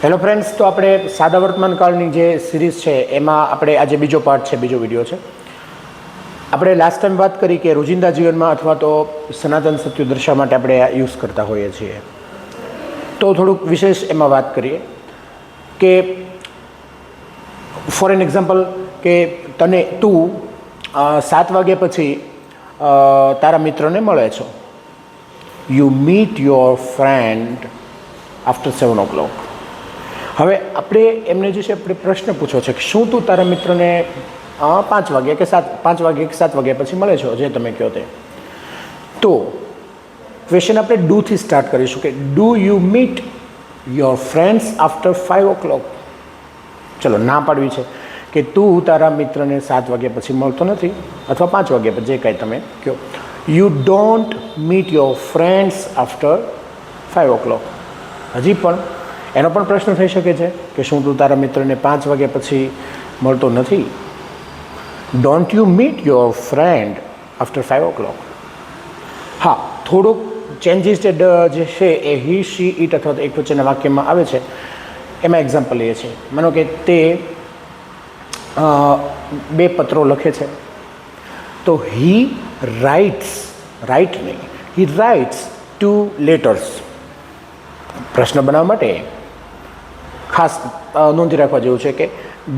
Hello friends, તો આપણે સાદા વર્તમાનકાળની જે સિરીઝ છે એમાં આપણે આજે બીજો પાર્ટ છે, બીજો વિડીયો છે. આપણે લાસ્ટ ટાઈમ વાત કરી કે રોજિંદા જીવનમાં અથવા તો સનાતન સત્ય દર્શાવવા માટે આપણે યુઝ કરતા હોઈએ છીએ. તો થોડુંક વિશેષ એમાં વાત કરીએ કે ફોર એન એક્ઝામ્પલ કે તું 7 વાગ્યા પછી તારા મિત્રને મળે છો. You meet your friend after 7 o'clock. હવે આપણે એમને જે છે આપણે પ્રશ્ન પૂછો છે કે શું તું તારા મિત્રને 5 વાગ્યા કે 7 વાગ્યા પછી મળે છો, જે તમે કહો તે. તો ક્વેશ્ચન આપણે ડુથી સ્ટાર્ટ કરીશું કે do you meet your friends after 5 o'clock. ચલો, ના પાડવી છે કે તું તારા મિત્રને 7 વાગ્યા પછી મળતો નથી અથવા 5 વાગ્યા પછી, જે કાંઈ તમે કહો. You don't meet your friends after 5 o'clock. હજી પણ એનો પણ પ્રશ્ન થઈ શકે છે કે શું તું તારા મિત્રને 5 વાગ્યા પછી મળતો નથી. Don't you meet your friend after 5 o'clock. હા, થોડુંક ચેન્જીસ જે છે એ હી, શી, ઇટ અથવા તો એક વચ્ચેના વાક્યમાં આવે છે. એમાં એક્ઝામ્પલ લઈએ છીએ. માનો કે તે 2 પત્રો લખે છે. તો હી રાઇટ્સ, રાઇટ નહીં, હી રાઇટ્સ 2 letters. પ્રશ્ન બનાવવા માટે ખાસ નોંધી રાખવા જેવું છે કે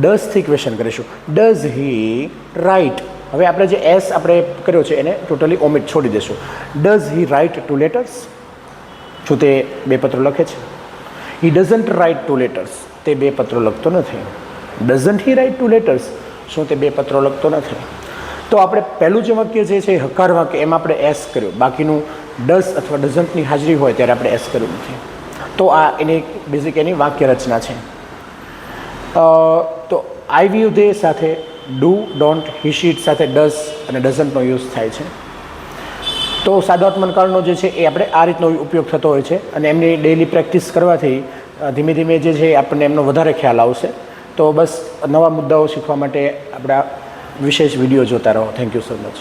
ડઝથી ક્વેશ્ચન કરીશું. Does he write. હવે આપણે જે એસ આપણે કર્યો છે એને ટોટલી ઓમિટ છોડી દઈશું. Does he write 2 letters? શું તે 2 પત્રો લખે છે? He doesn't write 2 letters. તે 2 પત્રો લખતો નથી. Doesn't he write 2 letters? શું તે 2 પત્રો લખતો નથી? તો આપણે પહેલું જે વાક્ય જે છે હકાર વાક્ય, એમાં આપણે એસ કર્યું. બાકીનું ડઝ અથવા ડઝન્ટની હાજરી હોય ત્યારે આપણે એસ કર્યું નથી. તો આ એની બેઝિક એની વાક્ય રચના છે. તો આઈ વ્યૂ દે સાથે ડુ, ડોન્ટ, હી, શીટ સાથે ડઝ અને ડઝન્ટનો યુઝ થાય છે. તો સાદા વર્તમાનકાળનો જે છે એ આપણે આ રીતનો ઉપયોગ થતો હોય છે અને એમની ડેઇલી પ્રેક્ટિસ કરવાથી ધીમે ધીમે જે છે આપણને એમનો વધારે ખ્યાલ આવશે. તો બસ નવા મુદ્દાઓ શીખવા માટે આપણા વિશેષ વિડીયો જોતા રહો. Thank you so much.